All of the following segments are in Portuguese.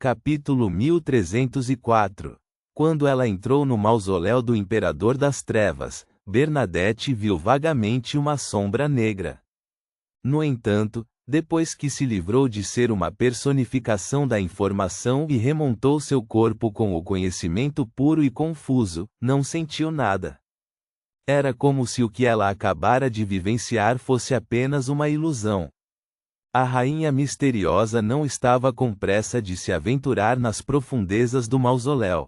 Capítulo 1304. Quando ela entrou no mausoléu do Imperador das Trevas, Bernadette viu vagamente uma sombra negra. No entanto, depois que se livrou de ser uma personificação da informação e remontou seu corpo com o conhecimento puro e confuso, não sentiu nada. Era como se o que ela acabara de vivenciar fosse apenas uma ilusão. A rainha misteriosa não estava com pressa de se aventurar nas profundezas do mausoléu.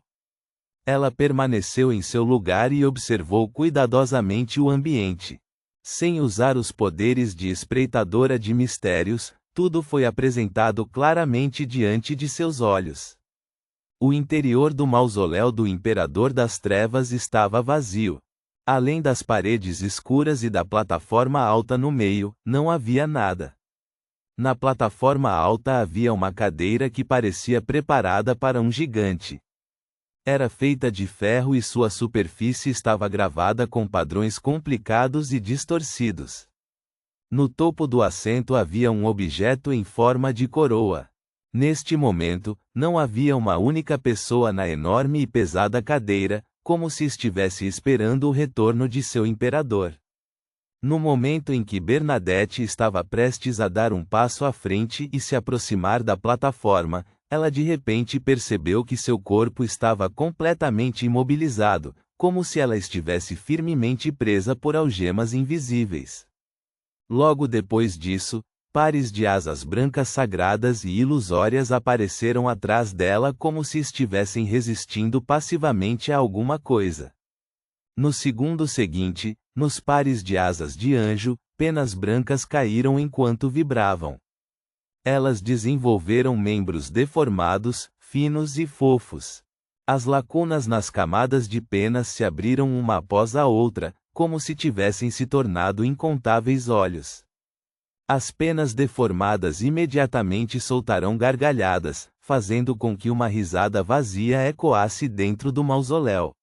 Ela permaneceu em seu lugar e observou cuidadosamente o ambiente. Sem usar os poderes de espreitadora de mistérios, tudo foi apresentado claramente diante de seus olhos. O interior do mausoléu do Imperador das Trevas estava vazio. Além das paredes escuras e da plataforma alta no meio, não havia nada. Na plataforma alta havia uma cadeira que parecia preparada para um gigante. Era feita de ferro e sua superfície estava gravada com padrões complicados e distorcidos. No topo do assento havia um objeto em forma de coroa. Neste momento, não havia uma única pessoa na enorme e pesada cadeira, como se estivesse esperando o retorno de seu imperador. No momento em que Bernadette estava prestes a dar um passo à frente e se aproximar da plataforma, ela de repente percebeu que seu corpo estava completamente imobilizado, como se ela estivesse firmemente presa por algemas invisíveis. Logo depois disso, pares de asas brancas sagradas e ilusórias apareceram atrás dela como se estivessem resistindo passivamente a alguma coisa. No segundo seguinte, nos pares de asas de anjo, penas brancas caíram enquanto vibravam. Elas desenvolveram membros deformados, finos e fofos. As lacunas nas camadas de penas se abriram uma após a outra, como se tivessem se tornado incontáveis olhos. As penas deformadas imediatamente soltaram gargalhadas, fazendo com que uma risada vazia ecoasse dentro do mausoléu.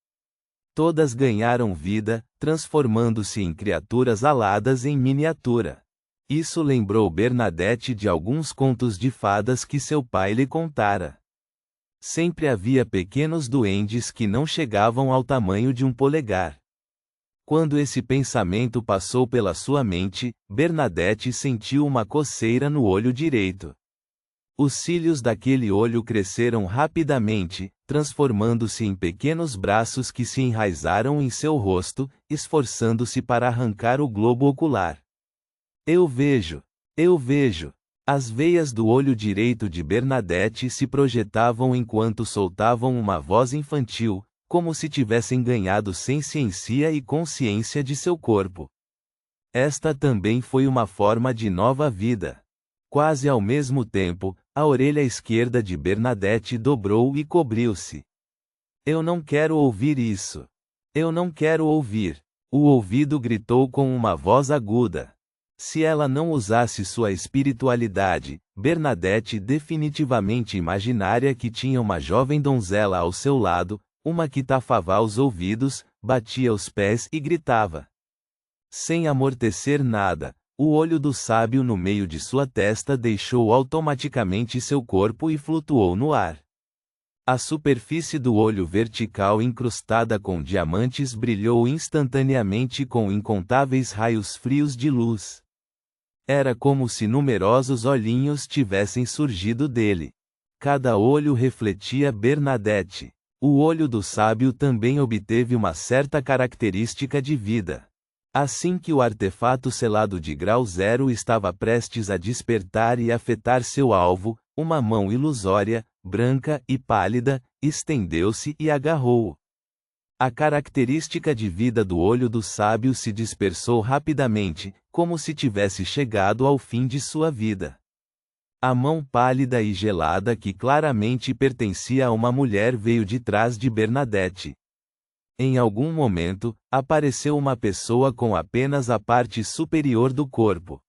Todas ganharam vida, transformando-se em criaturas aladas em miniatura. Isso lembrou Bernadette de alguns contos de fadas que seu pai lhe contara. Sempre havia pequenos duendes que não chegavam ao tamanho de um polegar. Quando esse pensamento passou pela sua mente, Bernadette sentiu uma coceira no olho direito. Os cílios daquele olho cresceram rapidamente, transformando-se em pequenos braços que se enraizaram em seu rosto, esforçando-se para arrancar o globo ocular. Eu vejo! Eu vejo! As veias do olho direito de Bernadette se projetavam enquanto soltavam uma voz infantil, como se tivessem ganhado ciência e consciência de seu corpo. Esta também foi uma forma de nova vida. Quase ao mesmo tempo, a orelha esquerda de Bernadette dobrou e cobriu-se. Eu não quero ouvir isso. Eu não quero ouvir. O ouvido gritou com uma voz aguda. Se ela não usasse sua espiritualidade, Bernadette definitivamente imaginaria que tinha uma jovem donzela ao seu lado, uma que tafava os ouvidos, batia os pés e gritava. Sem amortecer nada, o olho do sábio no meio de sua testa deixou automaticamente seu corpo e flutuou no ar. A superfície do olho vertical incrustada com diamantes brilhou instantaneamente com incontáveis raios frios de luz. Era como se numerosos olhinhos tivessem surgido dele. Cada olho refletia Bernadette. O olho do sábio também obteve uma certa característica de vida. Assim que o artefato selado de grau 0 estava prestes a despertar e afetar seu alvo, uma mão ilusória, branca e pálida, estendeu-se e agarrou-o. A característica de vida do olho do sábio se dispersou rapidamente, como se tivesse chegado ao fim de sua vida. A mão pálida e gelada que claramente pertencia a uma mulher veio de trás de Bernadette. Em algum momento, apareceu uma pessoa com apenas a parte superior do corpo.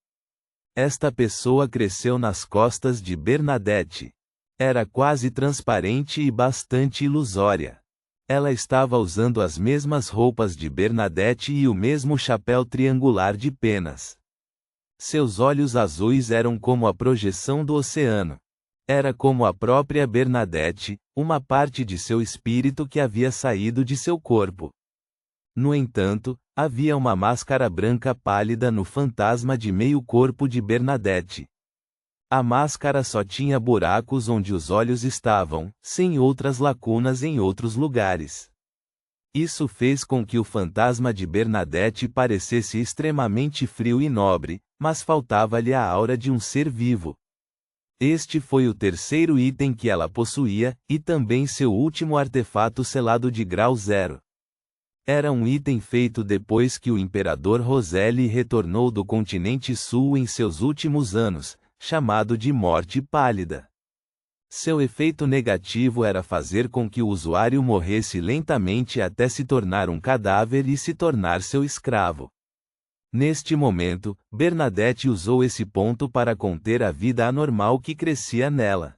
Esta pessoa cresceu nas costas de Bernadette. Era quase transparente e bastante ilusória. Ela estava usando as mesmas roupas de Bernadette e o mesmo chapéu triangular de penas. Seus olhos azuis eram como a projeção do oceano. Era como a própria Bernadette, uma parte de seu espírito que havia saído de seu corpo. No entanto, havia uma máscara branca pálida no fantasma de meio corpo de Bernadette. A máscara só tinha buracos onde os olhos estavam, sem outras lacunas em outros lugares. Isso fez com que o fantasma de Bernadette parecesse extremamente frio e nobre, mas faltava-lhe a aura de um ser vivo. Este foi o terceiro item que ela possuía, e também seu último artefato selado de grau 0. Era um item feito depois que o imperador Roselle retornou do continente sul em seus últimos anos, chamado de Morte Pálida. Seu efeito negativo era fazer com que o usuário morresse lentamente até se tornar um cadáver e se tornar seu escravo. Neste momento, Bernadette usou esse ponto para conter a vida anormal que crescia nela.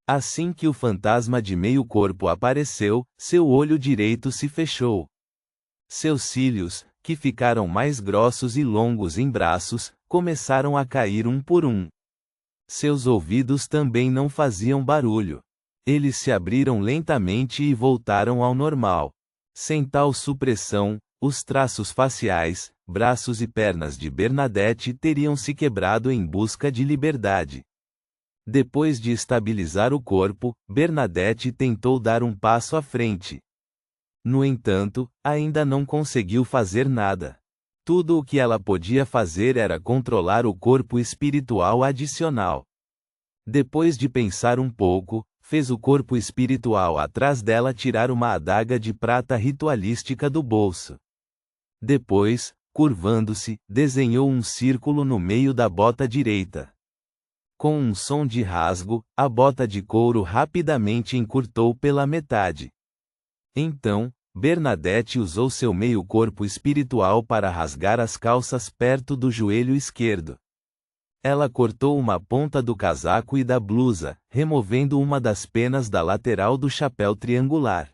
Assim que o fantasma de meio corpo apareceu, seu olho direito se fechou. Seus cílios, que ficaram mais grossos e longos em braços, começaram a cair um por um. Seus ouvidos também não faziam barulho. Eles se abriram lentamente e voltaram ao normal. Sem tal supressão, os traços faciais, braços e pernas de Bernadette teriam se quebrado em busca de liberdade. Depois de estabilizar o corpo, Bernadette tentou dar um passo à frente. No entanto, ainda não conseguiu fazer nada. Tudo o que ela podia fazer era controlar o corpo espiritual adicional. Depois de pensar um pouco, fez o corpo espiritual atrás dela tirar uma adaga de prata ritualística do bolso. Depois, curvando-se, desenhou um círculo no meio da bota direita. Com um som de rasgo, a bota de couro rapidamente encurtou pela metade. Então, Bernadette usou seu meio corpo espiritual para rasgar as calças perto do joelho esquerdo. Ela cortou uma ponta do casaco e da blusa, removendo uma das penas da lateral do chapéu triangular.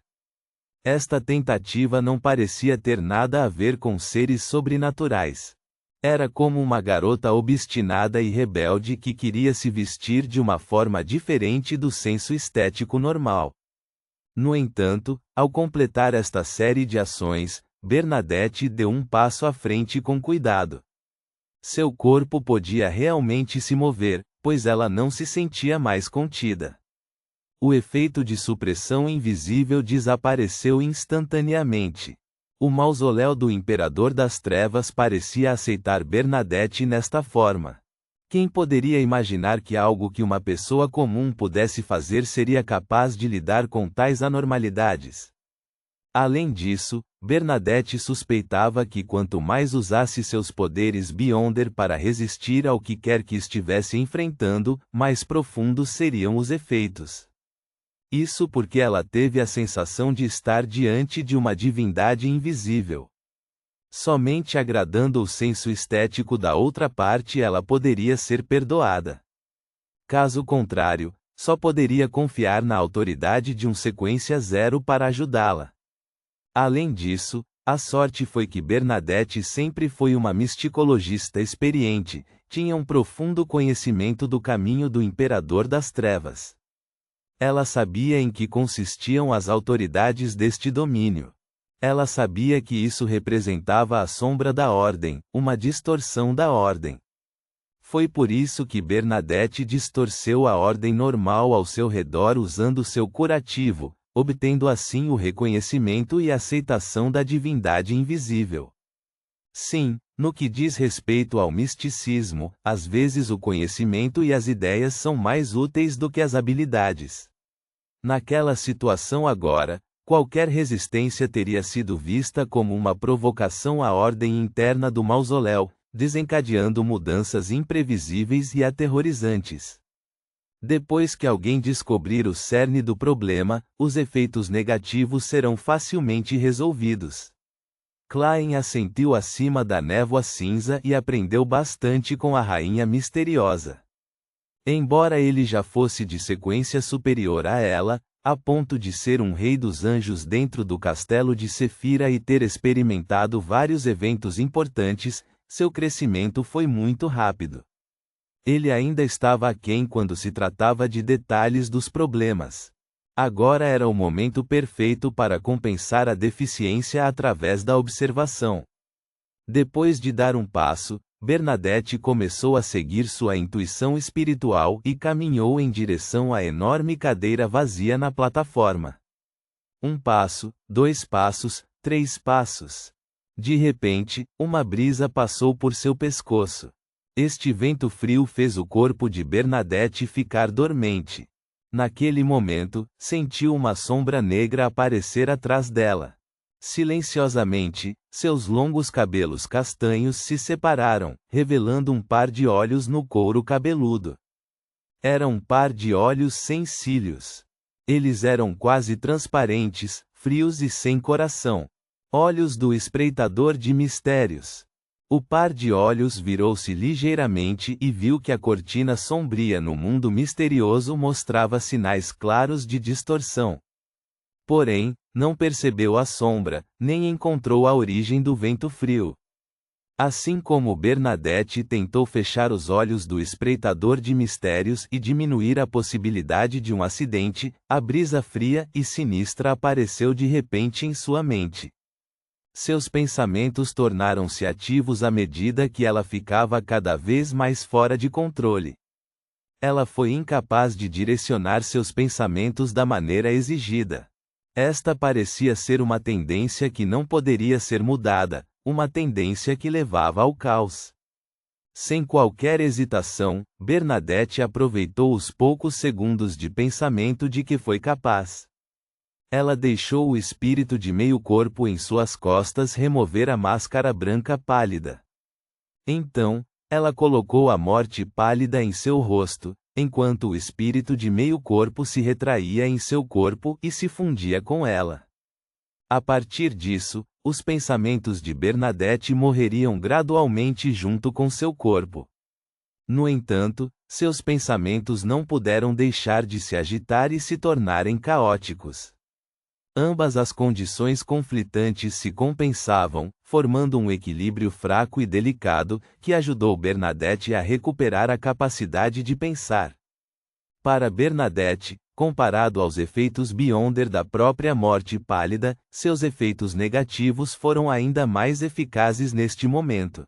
Esta tentativa não parecia ter nada a ver com seres sobrenaturais. Era como uma garota obstinada e rebelde que queria se vestir de uma forma diferente do senso estético normal. No entanto, ao completar esta série de ações, Bernadette deu um passo à frente com cuidado. Seu corpo podia realmente se mover, pois ela não se sentia mais contida. O efeito de supressão invisível desapareceu instantaneamente. O mausoléu do Imperador das Trevas parecia aceitar Bernadette nesta forma. Quem poderia imaginar que algo que uma pessoa comum pudesse fazer seria capaz de lidar com tais anormalidades? Além disso, Bernadette suspeitava que quanto mais usasse seus poderes Beyonder para resistir ao que quer que estivesse enfrentando, mais profundos seriam os efeitos. Isso porque ela teve a sensação de estar diante de uma divindade invisível. Somente agradando o senso estético da outra parte ela poderia ser perdoada. Caso contrário, só poderia confiar na autoridade de um sequência 0 para ajudá-la. Além disso, a sorte foi que Bernadette sempre foi uma misticologista experiente, tinha um profundo conhecimento do caminho do Imperador das Trevas. Ela sabia em que consistiam as autoridades deste domínio. Ela sabia que isso representava a sombra da ordem, uma distorção da ordem. Foi por isso que Bernadette distorceu a ordem normal ao seu redor usando seu curativo, obtendo assim o reconhecimento e aceitação da divindade invisível. Sim, no que diz respeito ao misticismo, às vezes o conhecimento e as ideias são mais úteis do que as habilidades. Naquela situação agora, qualquer resistência teria sido vista como uma provocação à ordem interna do mausoléu, desencadeando mudanças imprevisíveis e aterrorizantes. Depois que alguém descobrir o cerne do problema, os efeitos negativos serão facilmente resolvidos. Klein assentiu acima da névoa cinza e aprendeu bastante com a Rainha Misteriosa. Embora ele já fosse de sequência superior a ela, a ponto de ser um rei dos anjos dentro do castelo de Sefira e ter experimentado vários eventos importantes, seu crescimento foi muito rápido. Ele ainda estava aquém quando se tratava de detalhes dos problemas. Agora era o momento perfeito para compensar a deficiência através da observação. Depois de dar um passo, Bernadette começou a seguir sua intuição espiritual e caminhou em direção à enorme cadeira vazia na plataforma. 1 passo, 2 passos, 3 passos. De repente, uma brisa passou por seu pescoço. Este vento frio fez o corpo de Bernadette ficar dormente. Naquele momento, sentiu uma sombra negra aparecer atrás dela. Silenciosamente, seus longos cabelos castanhos se separaram, revelando um par de olhos no couro cabeludo. Era um par de olhos sem cílios. Eles eram quase transparentes, frios e sem coração. Olhos do espreitador de mistérios. O par de olhos virou-se ligeiramente e viu que a cortina sombria no mundo misterioso mostrava sinais claros de distorção. Porém, não percebeu a sombra, nem encontrou a origem do vento frio. Assim como Bernadette tentou fechar os olhos do espreitador de mistérios e diminuir a possibilidade de um acidente, a brisa fria e sinistra apareceu de repente em sua mente. Seus pensamentos tornaram-se ativos à medida que ela ficava cada vez mais fora de controle. Ela foi incapaz de direcionar seus pensamentos da maneira exigida. Esta parecia ser uma tendência que não poderia ser mudada, uma tendência que levava ao caos. Sem qualquer hesitação, Bernadette aproveitou os poucos segundos de pensamento de que foi capaz. Ela deixou o espírito de meio corpo em suas costas remover a máscara branca pálida. Então, ela colocou a morte pálida em seu rosto, enquanto o espírito de meio corpo se retraía em seu corpo e se fundia com ela. A partir disso, os pensamentos de Bernadette morreriam gradualmente junto com seu corpo. No entanto, seus pensamentos não puderam deixar de se agitar e se tornarem caóticos. Ambas as condições conflitantes se compensavam, formando um equilíbrio fraco e delicado, que ajudou Bernadette a recuperar a capacidade de pensar. Para Bernadette, comparado aos efeitos Beyonder da própria morte pálida, seus efeitos negativos foram ainda mais eficazes neste momento.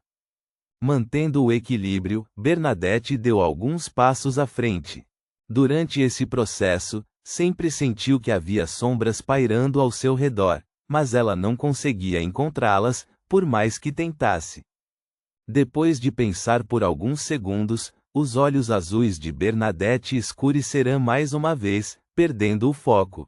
Mantendo o equilíbrio, Bernadette deu alguns passos à frente. Durante esse processo, sempre sentiu que havia sombras pairando ao seu redor, mas ela não conseguia encontrá-las, por mais que tentasse. Depois de pensar por alguns segundos, os olhos azuis de Bernadette escureceram mais uma vez, perdendo o foco.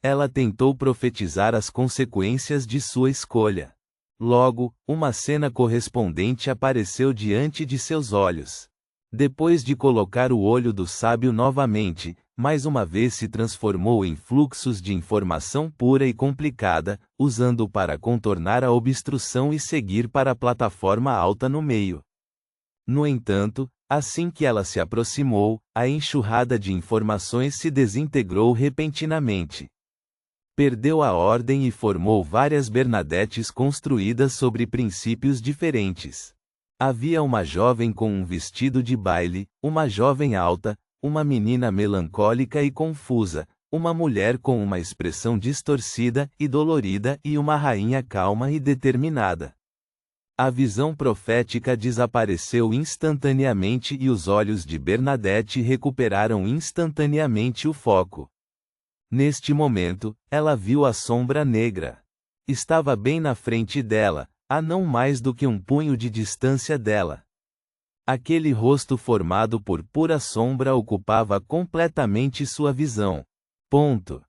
Ela tentou profetizar as consequências de sua escolha. Logo, uma cena correspondente apareceu diante de seus olhos. Depois de colocar o olho do sábio novamente, mais uma vez se transformou em fluxos de informação pura e complicada, usando-o para contornar a obstrução e seguir para a plataforma alta no meio. No entanto, assim que ela se aproximou, a enxurrada de informações se desintegrou repentinamente. Perdeu a ordem e formou várias Bernadettes construídas sobre princípios diferentes. Havia uma jovem com um vestido de baile, uma jovem alta, uma menina melancólica e confusa, uma mulher com uma expressão distorcida e dolorida e uma rainha calma e determinada. A visão profética desapareceu instantaneamente e os olhos de Bernadette recuperaram instantaneamente o foco. Neste momento, ela viu a sombra negra. Estava bem na frente dela, a não mais do que um punho de distância dela. Aquele rosto formado por pura sombra ocupava completamente sua visão. Ponto.